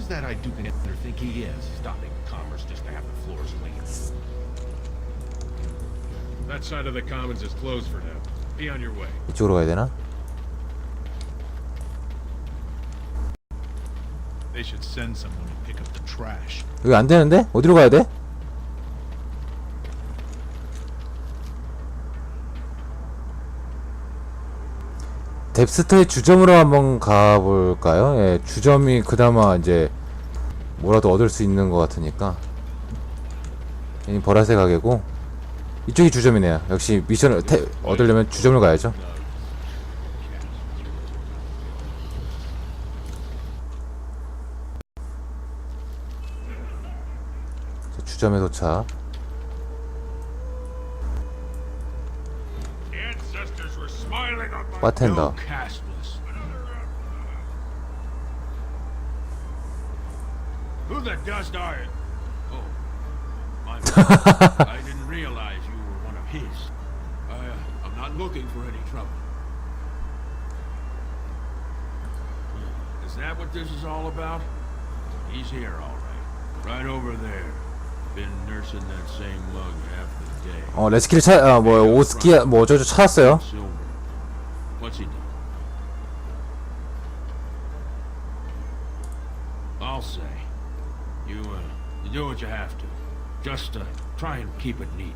does that I do think he is, stopping commerce just to have the floors clean? That side of the commons is closed for now. Be on your way. 이쪽으로 가야 되나? They should send someone to pick up the trash. 여기 안 되는데? 어디로 가야 돼? 뎁스터의 주점으로 한번 가볼까요? 예, 주점이 그나마 이제 뭐라도 얻을 수 있는 것 같으니까. 이 보라색 가게고 이쪽이 주점이네요. 역시 미션을 얻으려면 주점을 가야죠. 주점에 도착. 바텐더. Who the dust are you? Oh, my bad. I didn't realize you were one of his. I'm not looking for any trouble. Is that what this is all about? He's here, all right. Right over there. Been nursing that same mug half the day. 레스키를 오스키 어쩌고 찾았어요. What's he done? I'll say. You do what you have to. Just try and keep it neat.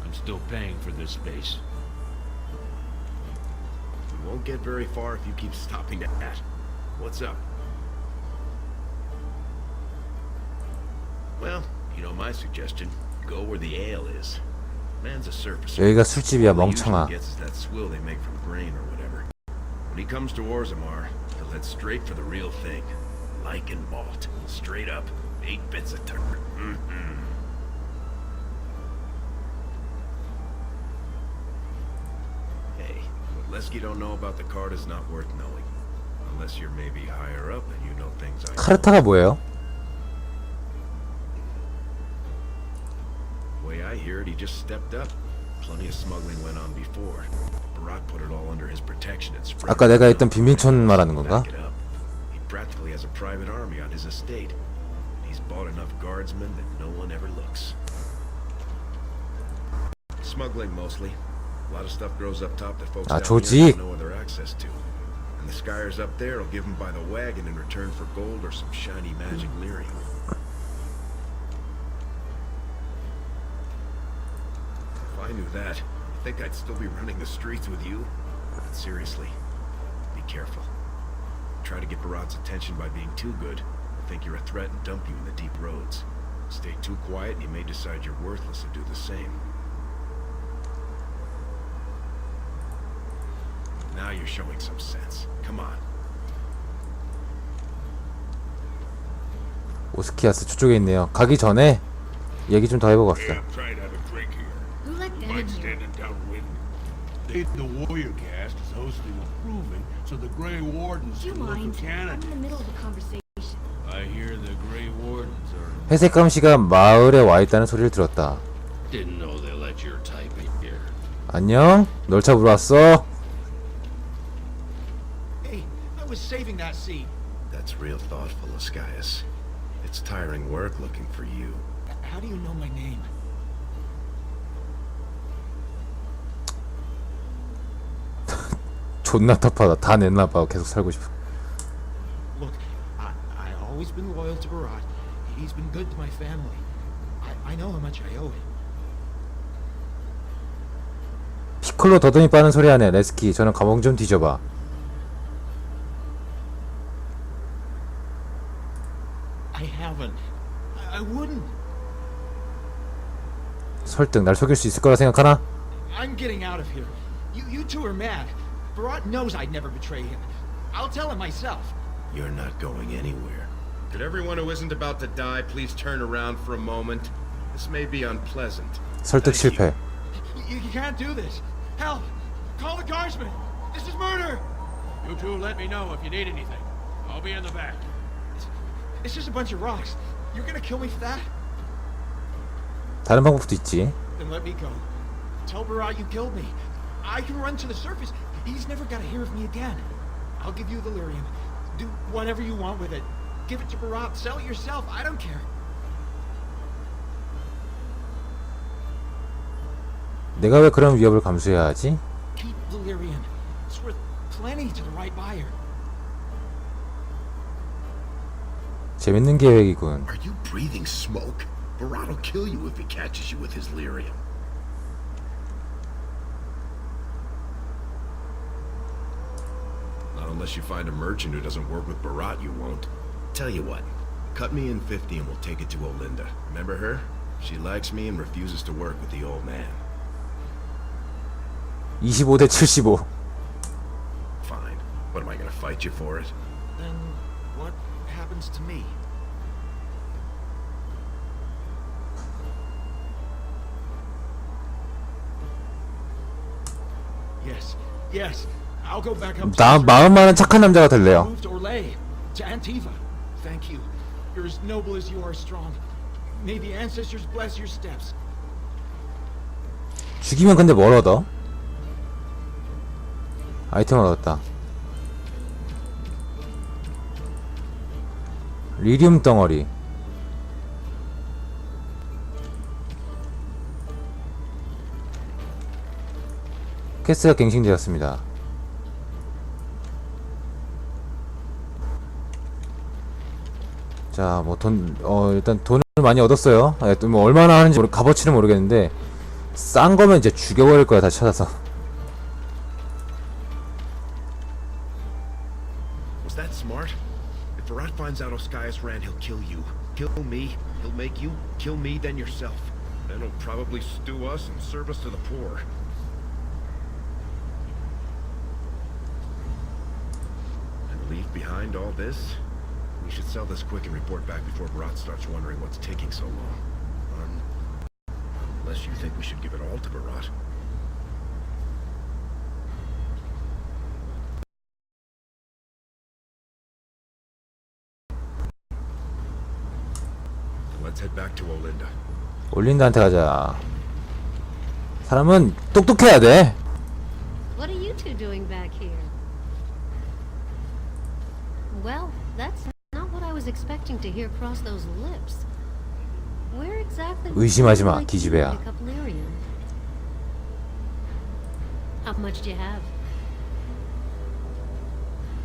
I'm still paying for this space. We won't get very far if you keep stopping at that. What's up? Well, you know my suggestion. Go where the ale is. Man's a surfacer. 여기가 술집이야, 멍청아. Gets that swill they make from grain or whatever. When he comes to Orzammar, he'll head straight for the real thing. Like and malt. Straight up. 8 bits a turn. Hey, what Lesky don't know about the card is not worth knowing. Unless you're maybe higher up and you know things I 카르타가 뭐예요? Way I hear it, he just stepped up. Plenty of smuggling went on before. Barat put it all under his protection and spread. 아까 내가 했던 빈민촌 말하는 건가? He practically has a private army on his estate. He's bought enough guardsmen that no one ever looks. Smuggling mostly. A lot of stuff grows up top that folks down here have no other access to. And the Skyers up there will give him by the wagon in return for gold or some shiny magic lyrium. If I knew that, you think I'd still be running the streets with you? But seriously, be careful. Try to get Barat's attention by being too good. He'll think you're a threat and dump you in the deep roads. Stay too quiet and he may decide you're worthless and do the same. Now you're showing some sense. Come on. 오스키아스 저쪽에 있네요. 가기 전에 얘기 좀 더 해보고 갑시다. Who let them in here? The warrior cast is hosting a proving, so the Grey Wardens Do you can look mind? for I'm in the candidates. middle of a conversation. I hear the Grey Wardens are. 회색 감시가 마을에 와 있다는 소리를 들었다. Didn't know they let your type in here. 안녕? 널 잡으러 왔어. Hey, I was saving that seat. That's real thoughtful, Ascaius. It's tiring work looking for you. How do you know my name? 존나 터프하다. 다 냈나봐. 계속 살고 싶어. Look, I always been loyal to Barat. He's been good to my family. I know how much I owe him. 피콜로 더듬이 빠는 소리 하네. 레스키, 저는 감옥 좀 뒤져봐. I haven't. I wouldn't. 설득, 날 속일 수 있을 거라 생각하나? I'm getting out of here. You two are mad. Barat knows I'd never betray him. I'll tell him myself. You're not going anywhere. Could everyone who isn't about to die please turn around for a moment? This may be unpleasant. 설득 실패. You can't do this. Help! Call the guardsmen. This is murder. You two let me know if you need anything. I'll be in the back. It's just a bunch of rocks. You're gonna kill me for that? 다른 방법도 있지. Then let me go. Tell Barat you killed me. I can run to the surface. He's never got to hear of me again. I'll give you the lyrium. Do whatever you want with it. Give it to Barat. Sell it yourself. I don't care. 내가 왜 그런 위협을 감수해야 하지? Keep Valyrian. It's worth plenty to the right buyer. 재밌는 계획이군. Are you breathing smoke? Barat will kill you if he catches you with his lyrium. Not unless you find a merchant who doesn't work with Barat, you won't. Tell you what, cut me in 50 and we'll take it to Olinda. Remember her? She likes me and refuses to work with the old man. 25대 75. Fine. What, am I gonna fight you for it? Then what happens to me? Yes, yes. I'll go back up. 나 마음 많은 착한 남자가 될래요. Move to Orlais, to Antiva. Thank you. You're as noble as you are strong. May the ancestors bless your steps. 죽이면 근데 뭘 얻어? 아이템을 얻었다. 리륨 덩어리. 캐스가 갱신되었습니다. 자, 뭐 일단 돈을 많이 얻었어요. 예, 또 뭐 얼마나 하는지 값어치는 모르겠는데 싼 거면 이제 죽여버릴 거야, 다시 찾아서. Was that smart? If Barat finds out Oscaius ran, he'll kill you. Kill me, he'll make you. Kill me, then yourself. Then he'll probably stew us and serve us to the poor. And leave behind all this? We should sell this quick and report back before Barat starts wondering what's taking so long. Unless you think we should give it all to Barat. Let's head back to Olinda. 올린다한테 가자. 사람은 똑똑해야 돼. What are you two doing back here? Well, that's not what I was expecting to hear cross those lips. Where exactly 의심하지 마, would you like to 기집애야. pick up lyrium? How much do you have?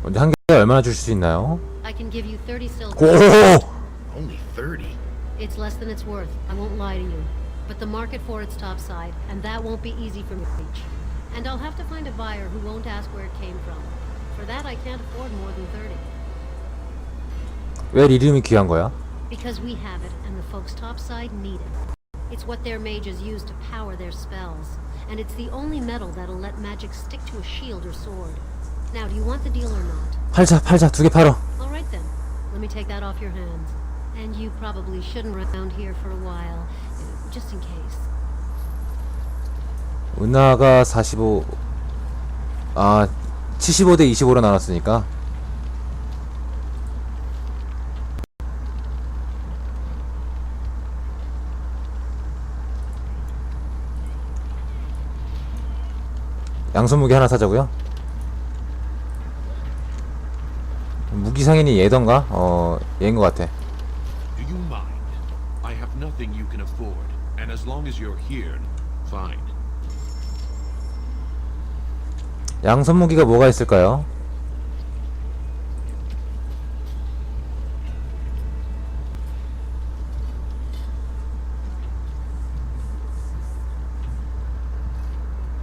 먼저 한 개에 얼마나 줄 수 있나요? I can give you 30 silver. 오! Only 30? It's less than it's worth, I won't lie to you. But the market for it's topside, and that won't be easy for me to reach. And I'll have to find a buyer who won't ask where it came from. For that, I can't afford more than 30. 왜 리륨이 귀한 거야? Because we have it, and the folks topside need it. It's what their mages use to power their spells. And it's the only metal that'll let magic stick to a shield or sword. Now, do you want the deal or not? 팔자, 두 개 팔어. Alright then, let me take that off your hands. And you probably shouldn't around here for a while, just in case. 은하가 45, 75대 25로 나눴으니까. 양손 무기 하나 사자고요. 무기 상인이 얘던가? 얘인 것 같아. Do you mind? I have nothing you can afford, and as long as you're here, fine. 양손 무기가 뭐가 있을까요?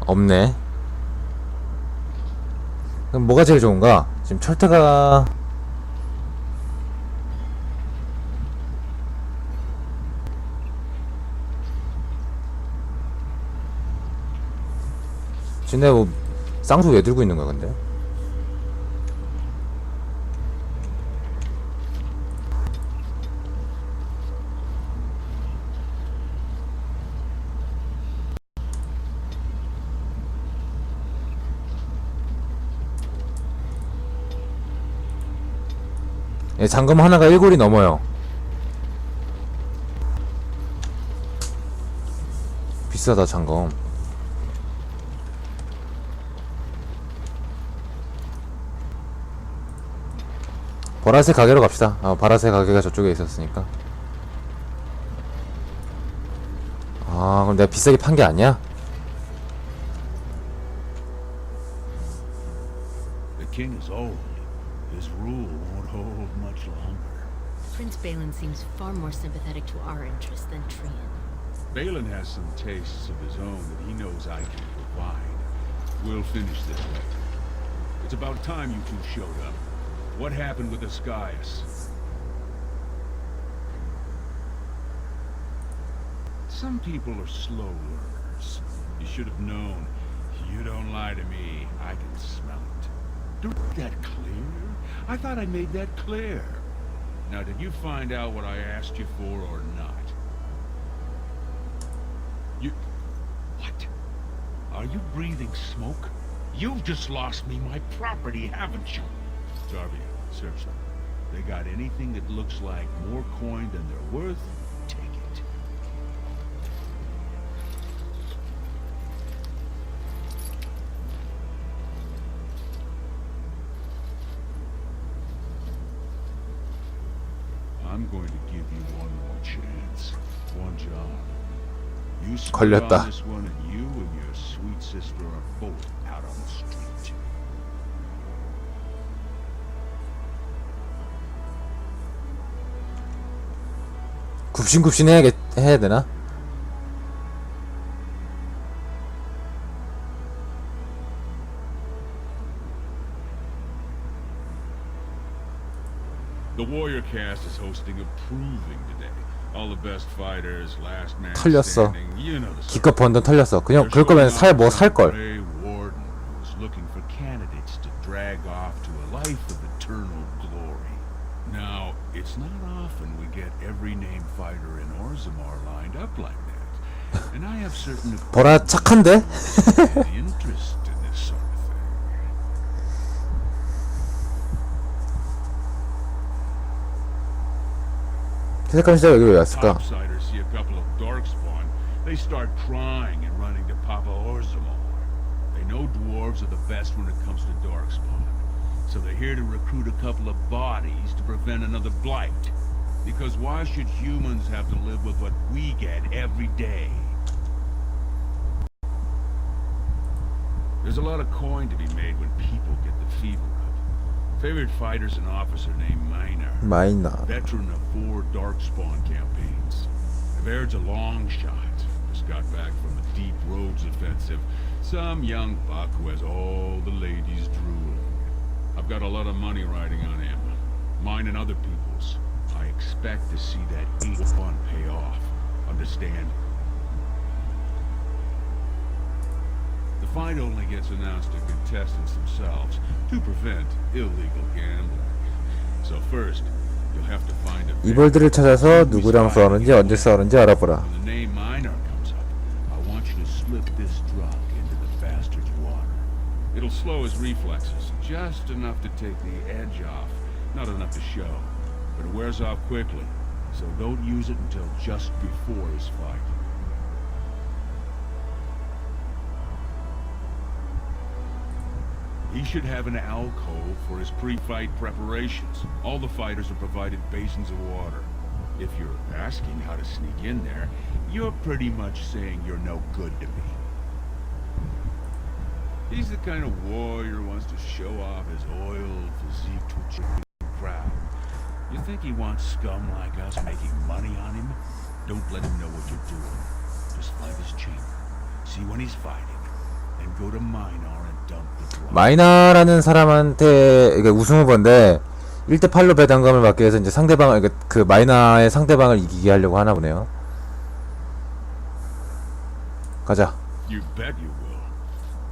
없네. 그럼 뭐가 제일 좋은가? 지금 철퇴가 지금 내가 뭐 쌍수 왜 들고 있는 거야 근데? 예, 잠금 하나가 1골이 넘어요. 비싸다 잠금. 보라색 가게로 갑시다. 보라색 가게가 저쪽에 있었으니까. 그럼 내가 비싸게 판 게 아니야? The king is old. His rule won't hold much longer. Prince Balin seems far more sympathetic to our interests than Trian. Balin has some tastes of his own that he knows I can provide. We'll finish this later. It's about time you two showed up. What happened with Ascaius? Some people are slow learners. You should have known. You don't lie to me. I can smell it. Isn't that clear? I thought I made that clear. Now, did you find out what I asked you for or not? What? Are you breathing smoke? You've just lost me my property, haven't you? Darby, seriously. They got anything that looks like more coin than they're worth? Take it. I'm going to give you one more chance. One job. You screw on 걸렸다. this one and you and your sweet sister are both out on the street. 굽신굽신 해야 되나? The Warrior Cast is hosting a proving today. All the best fighters, last man 털렸어. standing. You know the sort. 기껏 번 돈 털렸어. 그냥 그럴 거면 뭐 살 걸. Grey Warden who's looking for candidates to drag off to a life of eternal glory. Now, it's not often we get every named fighter in Orzammar lined up like that. And I have certain 보라 착한데? interest in this sort of thing. 색감 시작 여기 왜 왔을까? Topsiders see a couple of darkspawn, they start crying and running to Papa Orzammar. They know dwarves are the best when it comes to darkspawn, so they're here to recruit a couple of bodies to prevent another blight. Because why should humans have to live with what we get every day? There's a lot of coin to be made when people get the fever up. Favorite fighter's an officer named Miner. 마이너. Veteran of 4 Darkspawn campaigns. Baird's a long shot. Just got back from a deep roads offensive. Some young buck who has all the ladies drooling. I've got a lot of money riding on him. Mine and other people's. I expect to see that 8-1 pay off. Understand? The fight only gets announced to contestants themselves to prevent illegal gambling. So first, you'll have to find a 이벌들을 찾아서 누구랑 싸우는지 언제 싸우는지 알아보라. When the name Miner comes up, I want you to slip this drug into the bastard's water. It'll slow his reflexes, just enough to take the edge off, not enough to show. But it wears off quickly, so don't use it until just before his fight. He should have an alcove for his pre-fight preparations. All the fighters are provided basins of water. If you're asking how to sneak in there, you're pretty much saying you're no good to me. He's the kind of warrior who wants to show off his oiled physique to a chicken crowd. You think he wants scum like us making money on him? Don't let him know what you're doing. Just find his chamber, see when he's fighting, and go to Minar and dump the blood. 마이너라는 사람한테 이게 우승 후보인데 1대8로 배당금을 받기 위해서 이제 상대방을 그 마이너의 상대방을 이기게 하려고 하나 보네요. 가자. You bet you will.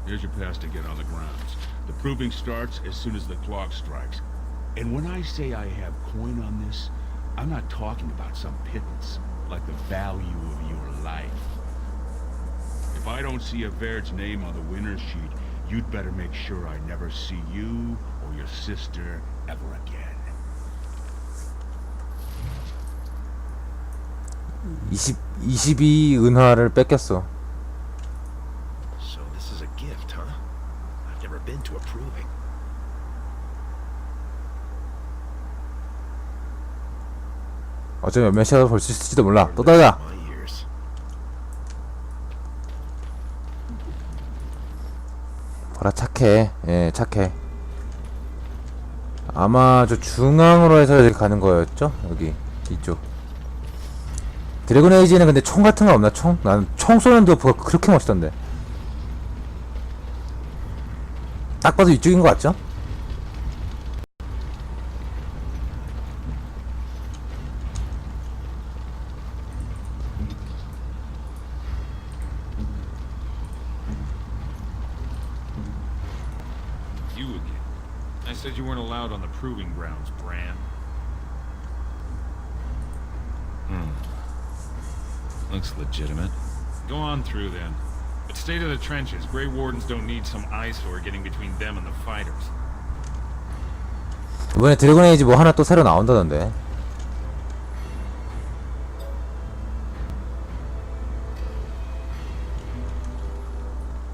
Here's your pass to get on the grounds. The proving starts as soon as the clock strikes. And when I say I have coin on this, I'm not talking about some pittance, like the value of your life. If I don't see a Baird's name on the winner's sheet, you'd better make sure I never see you or your sister ever again. 22 은화를 뺏겼어. So this is a gift, huh? I've never been to a proving. 어쩌면 몇몇 시간을 볼 수 있을지도 몰라. 또 따자. My ears. 보라 착해. 예, 착해. 아마 저 중앙으로 해서 이렇게 가는 거였죠? 여기 이쪽. 드래곤 에이지는 근데 총 같은 거 없나? 총? 난 총 쏘는 도프가 그렇게 멋있던데. 딱 봐도 이쪽인 거 같죠? You again. I said you weren't allowed on the proving grounds, Bran. Looks legitimate. Go on through then. But stay to the trenches. Grey Wardens don't need some eyesore getting between them and the fighters. 이번에 드래곤 에이지 뭐 하나 또 새로 나온다던데.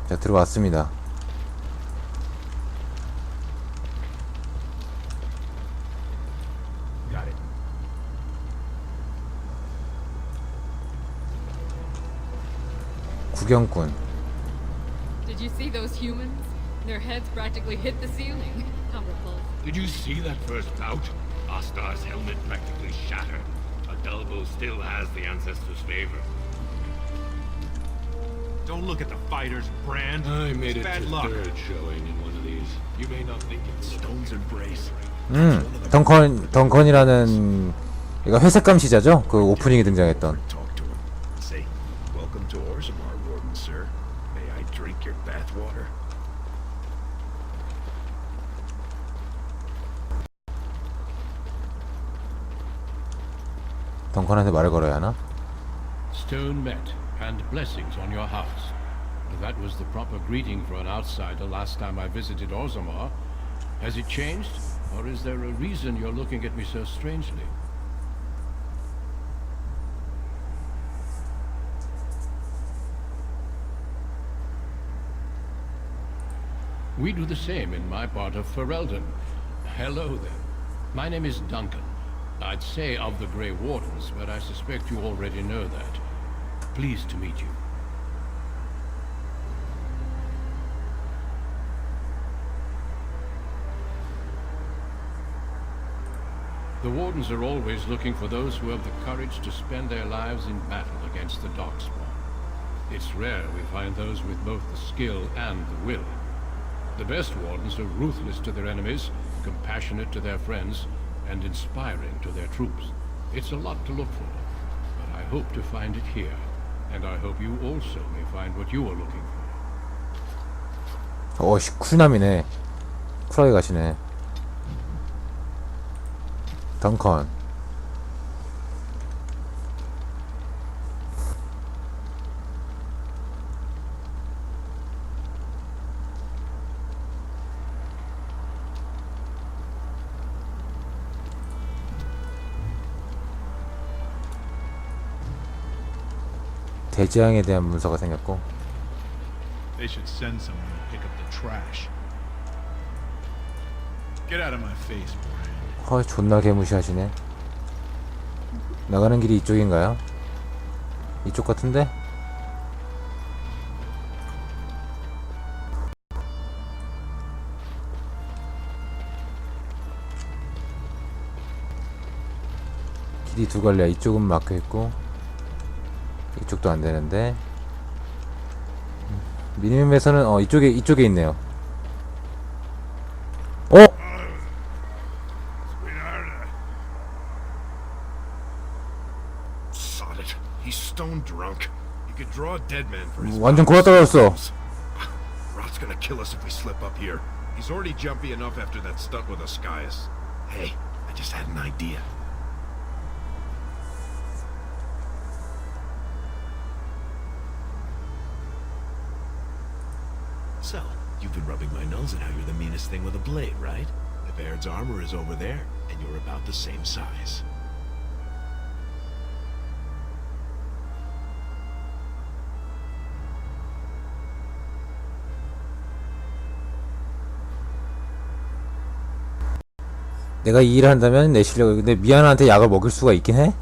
자, 들어왔습니다. Got it. 구경꾼. Did you see those humans? Their heads practically hit the ceiling. Come close. Did you see that first bout? Astar's helmet practically shattered. Adalbo still has the ancestors' favor. Don't look at the fighters, Bran. I made It's it bad to luck. third showing in one of these. You may not think it's Stone's embrace. 덩컨이라는 얘가 회색 감시자죠? 그 오프닝에 등장했던. Talk to him. Say, welcome to Orzammar, Warden, sir. May I drink your bathwater? 덩컨한테 말을 걸어야 하나? Stone met, and blessings on your house. That was the proper greeting for an outsider last time I visited Orzammar. Has it changed, or is there a reason you're looking at me so strangely? We do the same in my part of Ferelden. Hello there. My name is Duncan. I'd say of the Grey Wardens, but I suspect you already know that. Pleased to meet you. The Wardens are always looking for those who have the courage to spend their lives in battle against the Darkspawn. It's rare we find those with both the skill and the will. The best Wardens are ruthless to their enemies, compassionate to their friends, and inspiring to their troops. It's a lot to look for, but I hope to find it here, and I hope you also may find what you are looking for. 어씨 쿨남이네. 쿨하게 가시네. 덩컨. 대지양에 대한 문서가 생겼고. They should send someone to pick up the trash. Get out of my face, Brian. 존나 개무시하시네. 나가는 길이 이쪽인가요? 이쪽 같은데? 길이 두 갈래야. 이쪽은 막혀있고 이쪽도 안되는데. 미니맵에서는 이쪽에 있네요. Sod it. He's stone drunk. You could draw a dead man for his 완전 vows. 고라 떨어졌어. Rot's gonna kill us if we slip up here. He's already jumpy enough after that stunt with Ascaius. Hey, I just had an idea. So, you've been rubbing my nose at how you're the meanest thing with a blade, right? The Baird's armor is over there, and you're about the same size. 내가 이 일을 한다면 내 실력을. 근데 미아나한테 약을 먹일 수가 있긴 해?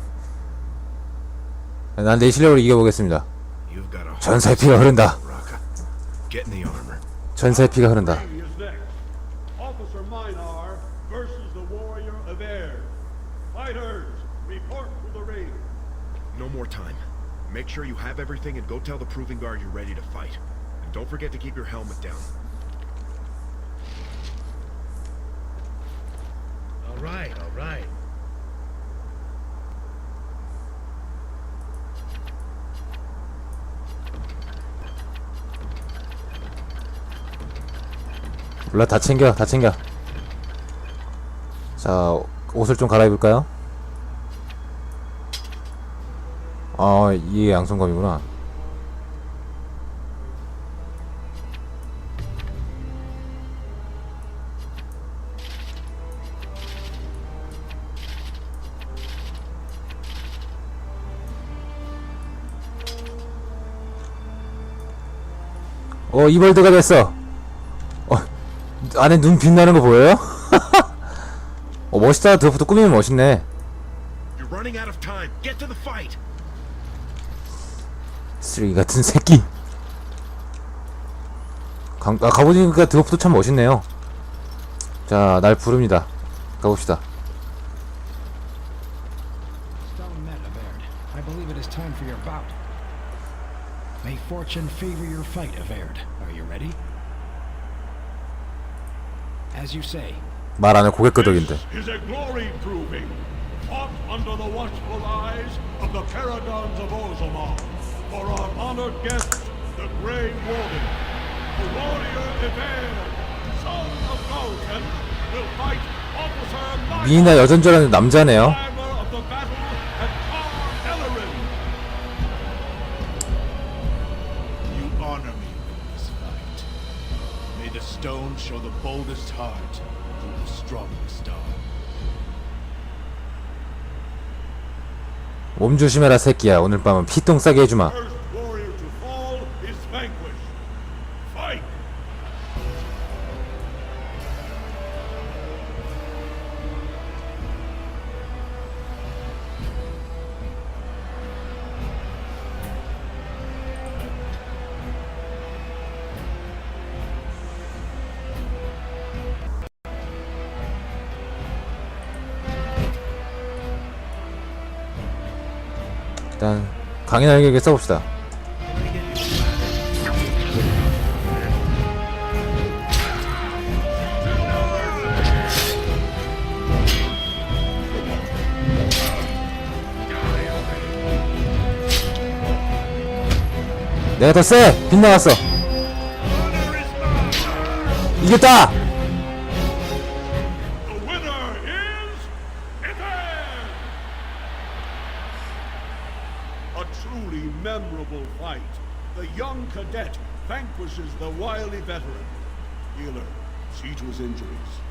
난 내 실력으로 이겨보겠습니다. You've got a 전사의 피가 흐른다. Raka. Get in the armor. 전사의 피가 흐른다. Is next. Officer Minar versus the warrior of air. Fighters, report to the ring. No more time. Make sure you have everything and go tell the proving guard you're ready to fight. And don't forget to keep your helmet down. All right, all right. 몰라, 다 챙겨, 다 챙겨. 자, 옷을 좀 갈아입을까요? 이게 양손검이구나. 이벌드가 됐어. 안에 눈 빛나는 거 보여요? 멋있다. 드로프도 꾸미면 멋있네. You're running out of time. Get to the fight. 쓰레기 같은 새끼. 가보니까 드로프도 참 멋있네요. 자, 날 부릅니다. 가봅시다. Stone met, Averd. I believe it is time for your bout. May fortune favor your fight, Averd. Are you ready? As you say. 말 안해 고개 끄덕인데. This is a glory proving, fought under the watchful eyes of the paragons of Ozamar. For our honored guest, the Grey Warden, the warrior Evair, son of Golden, will fight Officer Minar, 미나 여전 줄 알았는데 남자네요. survivor of the battle at Tar Ellerin. You honor me with this fight. May the stone show the boldest heart through the strongest arm. 몸 조심해라 새끼야. 오늘 밤은 피똥 싸게 해주마. First warrior to fall is vanquished. Fight! 일단 강인하게 싸웁시다. 내가 더 세! 빗나갔어. 이겼다! The winner is Evair! A truly memorable fight. The young cadet vanquishes the wily veteran. Healer, see to his injuries.